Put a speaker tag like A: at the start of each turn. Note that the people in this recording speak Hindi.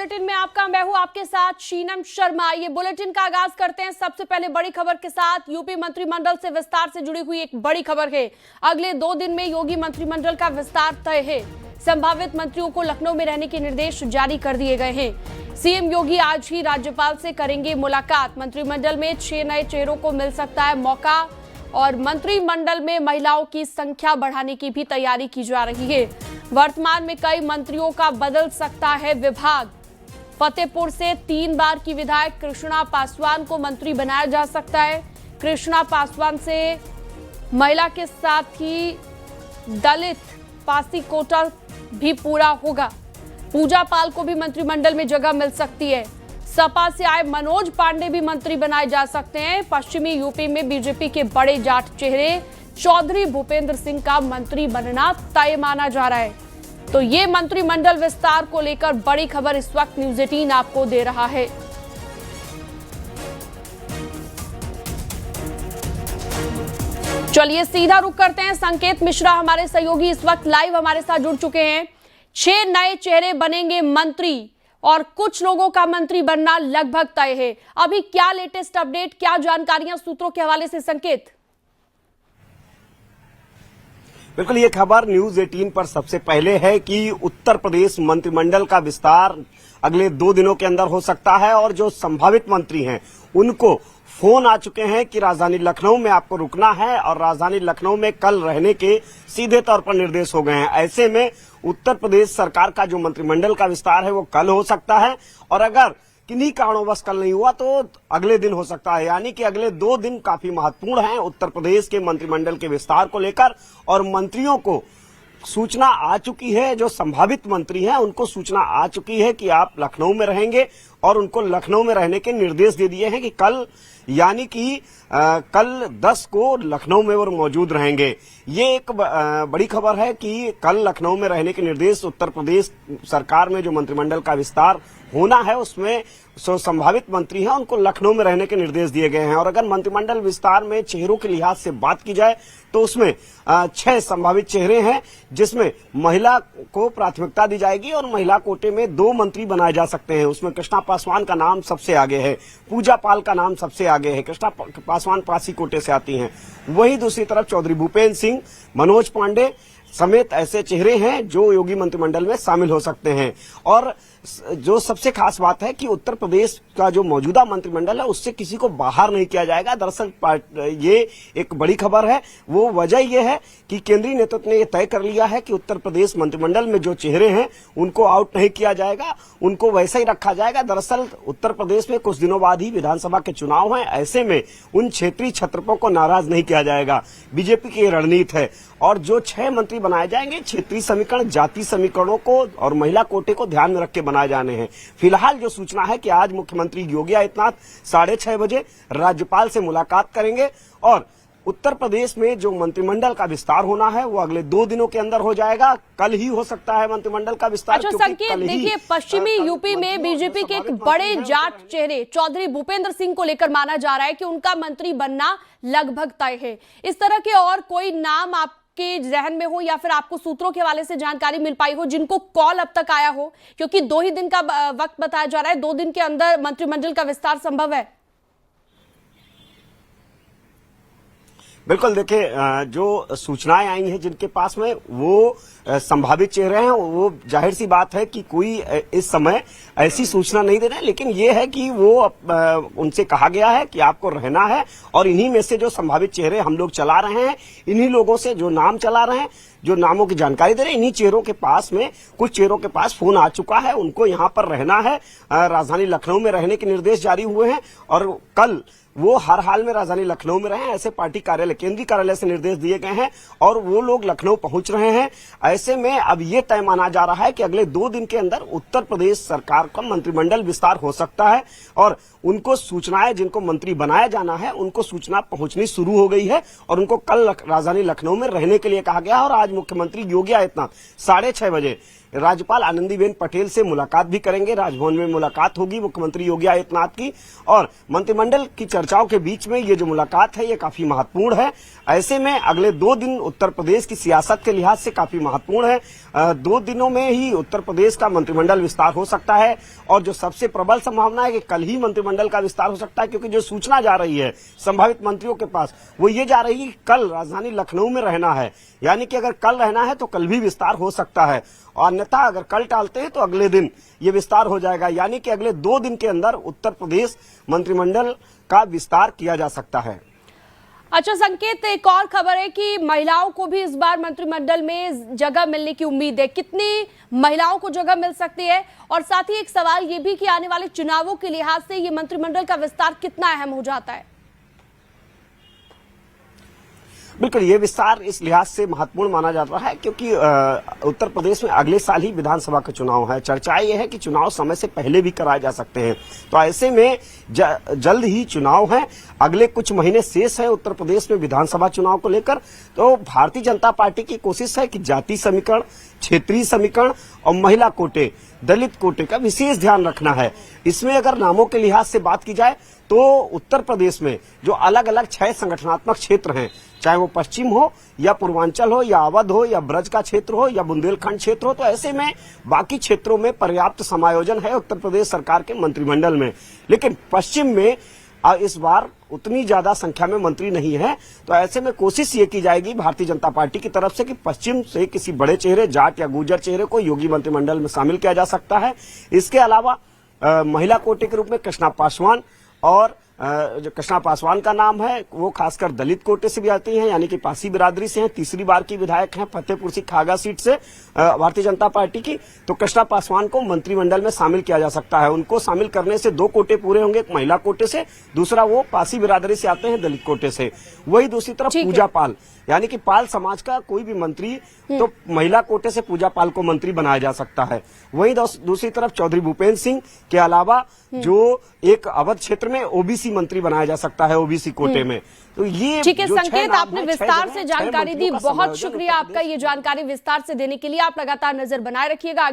A: बुलेटिन में आपका मैं हूं आपके साथ शीनम शर्मा। ये बुलेटिन का आगाज करते हैं सबसे पहले बड़ी खबर के साथ। यूपी मंत्रिमंडल से विस्तार से जुड़ी हुई एक बड़ी खबर है। अगले 2 दिन में योगी मंत्रिमंडल का विस्तार तय है। संभावित मंत्रियों को लखनऊ में रहने के निर्देश जारी कर दिए गए हैं। सीएम योगी आज ही राज्यपाल से करेंगे मुलाकात। मंत्रिमंडल में 6 नए चेहरों को मिल सकता है मौका और मंत्रिमंडल में महिलाओं की संख्या बढ़ाने की भी तैयारी की जा रही है। वर्तमान में कई मंत्रियों का बदल सकता है विभाग। फतेहपुर से 3 बार की विधायक कृष्णा पासवान को मंत्री बनाया जा सकता है। कृष्णा पासवान से महिला के साथ ही दलित पासी कोटा भी पूरा होगा। पूजा पाल को भी मंत्रिमंडल में जगह मिल सकती है। सपा से आए मनोज पांडे भी मंत्री बनाए जा सकते हैं। पश्चिमी यूपी में बीजेपी के बड़े जाट चेहरे चौधरी भूपेंद्र सिंह का मंत्री बनना तय माना जा रहा है। तो ये मंत्रिमंडल विस्तार को लेकर बड़ी खबर इस वक्त न्यूज़ 18 आपको दे रहा है। चलिए सीधा रुख करते हैं। संकेत मिश्रा हमारे सहयोगी इस वक्त लाइव हमारे साथ जुड़ चुके हैं। 6 नए चेहरे बनेंगे मंत्री और कुछ लोगों का मंत्री बनना लगभग तय है। अभी क्या लेटेस्ट अपडेट, क्या जानकारियां सूत्रों के हवाले से संकेत?
B: बिल्कुल, ये खबर न्यूज़ 18 पर सबसे पहले है कि उत्तर प्रदेश मंत्रिमंडल का विस्तार अगले 2 दिनों के अंदर हो सकता है और जो संभावित मंत्री हैं उनको फोन आ चुके हैं कि राजधानी लखनऊ में आपको रुकना है और राजधानी लखनऊ में कल रहने के सीधे तौर पर निर्देश हो गए हैं। ऐसे में उत्तर प्रदेश सरकार का जो मंत्रिमंडल का विस्तार है वो कल हो सकता है और अगर किन्हीं कारणोंवश कल नहीं हुआ तो अगले दिन हो सकता है। यानी कि अगले 2 दिन काफी महत्वपूर्ण हैं उत्तर प्रदेश के मंत्रिमंडल के विस्तार को लेकर और मंत्रियों को सूचना आ चुकी है। जो संभावित मंत्री हैं उनको सूचना आ चुकी है कि आप लखनऊ में रहेंगे और उनको लखनऊ में रहने के निर्देश दे दिए हैं कि कल यानी कि कल 10 को लखनऊ में वो मौजूद रहेंगे। ये एक बड़ी खबर है कि कल लखनऊ में रहने के निर्देश उत्तर प्रदेश सरकार में जो मंत्रिमंडल का विस्तार होना है उसमें जो संभावित मंत्री हैं उनको लखनऊ में रहने के निर्देश दिए गए हैं। और अगर मंत्रिमंडल विस्तार में चेहरों के लिहाज से बात की जाए तो उसमें 6 संभावित चेहरे हैं जिसमें महिला को प्राथमिकता दी जाएगी और महिला कोटे में 2 मंत्री बनाए जा सकते हैं। उसमें कृष्णा पासवान का नाम सबसे आगे है, पूजा पाल का नाम सबसे आगे है। कृष्णा पासवान पासी कोटे से आती हैं। वहीं दूसरी तरफ चौधरी भूपेंद्र सिंह, मनोज पांडे समेत ऐसे चेहरे हैं जो योगी मंत्रिमंडल में शामिल हो सकते हैं। और जो सबसे खास बात है कि उत्तर प्रदेश का जो मौजूदा मंत्रिमंडल है उससे किसी को बाहर नहीं किया जाएगा। दरअसल ये एक बड़ी खबर है। वो वजह यह है कि केंद्रीय नेतृत्व ने यह तय कर लिया है कि उत्तर प्रदेश मंत्रिमंडल में जो चेहरे हैं उनको आउट नहीं किया जाएगा, उनको वैसे ही रखा जाएगा। दरअसल उत्तर प्रदेश में कुछ दिनों बाद ही विधानसभा के चुनाव हैं। ऐसे में उन क्षेत्रीय छत्रपों को नाराज नहीं किया जाएगा। बीजेपी की रणनीति है और जो 6 मंत्री बनाए जाएंगे क्षेत्रीय समीकरण, जाति समीकरणों को और महिला कोटे को ध्यान में रख के बनाए जाने हैं। फिलहाल जो सूचना है कि आज मुख्यमंत्री योगी आदित्यनाथ 6:30 बजे राज्यपाल से मुलाकात करेंगे और उत्तर प्रदेश में जो मंत्रिमंडल का विस्तार होना है वो अगले 2 दिनों के अंदर हो जाएगा। कल ही हो सकता है मंत्रिमंडल का विस्तार।
A: अच्छा संकेत, देखिए पश्चिमी यूपी में बीजेपी के एक बड़े जाट चेहरे चौधरी भूपेंद्र सिंह को लेकर माना जा रहा है कि उनका मंत्री बनना लगभग तय है। इस तरह के और कोई नाम आपके जहन में हो या फिर आपको सूत्रों के हवाले से जानकारी मिल पाई हो जिनको कॉल अब तक आया हो? क्योंकि 2 ही दिन का वक्त बताया जा रहा है, 2 दिन के अंदर मंत्रिमंडल का विस्तार संभव है।
B: बिल्कुल, देखिए जो सूचनाएं आई हैं जिनके पास में वो संभावित चेहरे हैं, वो जाहिर सी बात है कि कोई इस समय ऐसी सूचना नहीं दे रहा है, लेकिन ये है कि वो उनसे कहा गया है कि आपको रहना है और इन्हीं में से जो संभावित चेहरे हम लोग चला रहे हैं, इन्हीं लोगों से जो नाम चला रहे हैं, जो नामों की जानकारी दे रहे हैं, इन्हीं चेहरों के पास में कुछ चेहरों के पास फोन आ चुका है। उनको यहाँ पर रहना है, राजधानी लखनऊ में रहने के निर्देश जारी हुए हैं और कल वो हर हाल में राजधानी लखनऊ में रहें, ऐसे पार्टी कार्यालय, केंद्रीय कार्यालय से निर्देश दिए गए हैं और वो लोग लखनऊ पहुंच रहे हैं। ऐसे में अब ये तय माना जा रहा है कि अगले 2 दिन के अंदर उत्तर प्रदेश सरकार का मंत्रिमंडल विस्तार हो सकता है और उनको सूचनाएं, जिनको मंत्री बनाया जाना है उनको सूचना पहुंचनी शुरू हो गई है और उनको कल राजधानी लखनऊ में रहने के लिए कहा गया और आज मुख्यमंत्री योगी आदित्यनाथ 6:30 बजे राज्यपाल आनंदीबेन पटेल से मुलाकात भी करेंगे। राजभवन में मुलाकात होगी मुख्यमंत्री योगी आदित्यनाथ की, और मंत्रिमंडल की चर्चाओं के बीच में ये जो मुलाकात है ये काफी महत्वपूर्ण है। ऐसे में अगले 2 दिन उत्तर प्रदेश की सियासत के लिहाज से काफी महत्वपूर्ण है। 2 दिनों में ही उत्तर प्रदेश का मंत्रिमंडल विस्तार हो सकता है, और जो सबसे प्रबल संभावना है कि कल ही मंत्रिमंडल का विस्तार हो सकता है, क्योंकि जो सूचना जा रही है संभावित मंत्रियों के पास वो ये जा रही है कि कल राजधानी लखनऊ में रहना है, यानी कि अगर कल रहना है तो कल भी विस्तार हो सकता है, और अन्यथा अगर कल टालते हैं तो अगले दिन ये विस्तार हो जाएगा, यानी कि अगले 2 दिन के अंदर उत्तर प्रदेश मंत्रिमंडल का विस्तार किया जा सकता है।
A: अच्छा संकेत, एक और खबर है कि महिलाओं को भी इस बार मंत्रिमंडल में जगह मिलने की उम्मीद है। कितनी महिलाओं को जगह मिल सकती है, और साथ ही एक सवाल ये भी कि आने वाले चुनावों के लिहाज से ये मंत्रिमंडल का विस्तार कितना अहम हो जाता है?
B: बिल्कुल, ये विस्तार इस लिहाज से महत्वपूर्ण माना जा रहा है क्योंकि उत्तर प्रदेश में अगले साल ही विधानसभा का चुनाव है। चर्चा ये है कि चुनाव समय से पहले भी कराए जा सकते हैं, तो ऐसे में जल्द ही चुनाव है। अगले कुछ महीने शेष है उत्तर प्रदेश में विधानसभा चुनाव को लेकर। तो भारतीय जनता पार्टी की कोशिश है कि जाति समीकरण, क्षेत्रीय समीकरण और महिला कोटे, दलित कोटे का विशेष ध्यान रखना है। इसमें अगर नामों के लिहाज से बात की जाए तो उत्तर प्रदेश में जो अलग अलग 6 संगठनात्मक क्षेत्र हैं, चाहे वो पश्चिम हो या पूर्वांचल हो या अवध हो या ब्रज का क्षेत्र हो या बुंदेलखंड क्षेत्र हो, तो ऐसे में बाकी क्षेत्रों में पर्याप्त समायोजन है उत्तर प्रदेश सरकार के मंत्रिमंडल में। लेकिन पश्चिम में इस बार उतनी ज्यादा संख्या में मंत्री नहीं है, तो ऐसे में कोशिश ये की जाएगी भारतीय जनता पार्टी की तरफ से कि पश्चिम से किसी बड़े चेहरे, जाट या गुर्जर चेहरे को योगी मंत्रिमंडल में शामिल किया जा सकता है। इसके अलावा महिला कोटे के रूप में कृष्णा पासवान, और जो कृष्णा पासवान का नाम है वो खासकर दलित कोटे से भी आती हैं, यानी कि पासी बिरादरी से हैं, तीसरी बार की विधायक हैं फतेहपुर सी खागा सीट से भारतीय जनता पार्टी की। तो कृष्णा पासवान को मंत्रिमंडल में शामिल किया जा सकता है। उनको शामिल करने से 2 कोटे पूरे होंगे, एक महिला कोटे से, दूसरा वो पासी बिरादरी से आते हैं दलित कोटे से। वही दूसरी तरफ पूजा पाल, यानी कि पाल समाज का कोई भी मंत्री तो महिला कोटे से पूजा पाल को मंत्री बनाया जा सकता है। वहीं दूसरी तरफ चौधरी भूपेंद्र सिंह के अलावा जो एक अवध क्षेत्र में ओबीसी मंत्री बनाया जा सकता है ओबीसी कोटे में। तो ये
A: ठीक है संकेत, आपने विस्तार से जानकारी दी, बहुत शुक्रिया आपका ये जानकारी विस्तार से देने के लिए। आप लगातार नजर बनाए रखिएगा।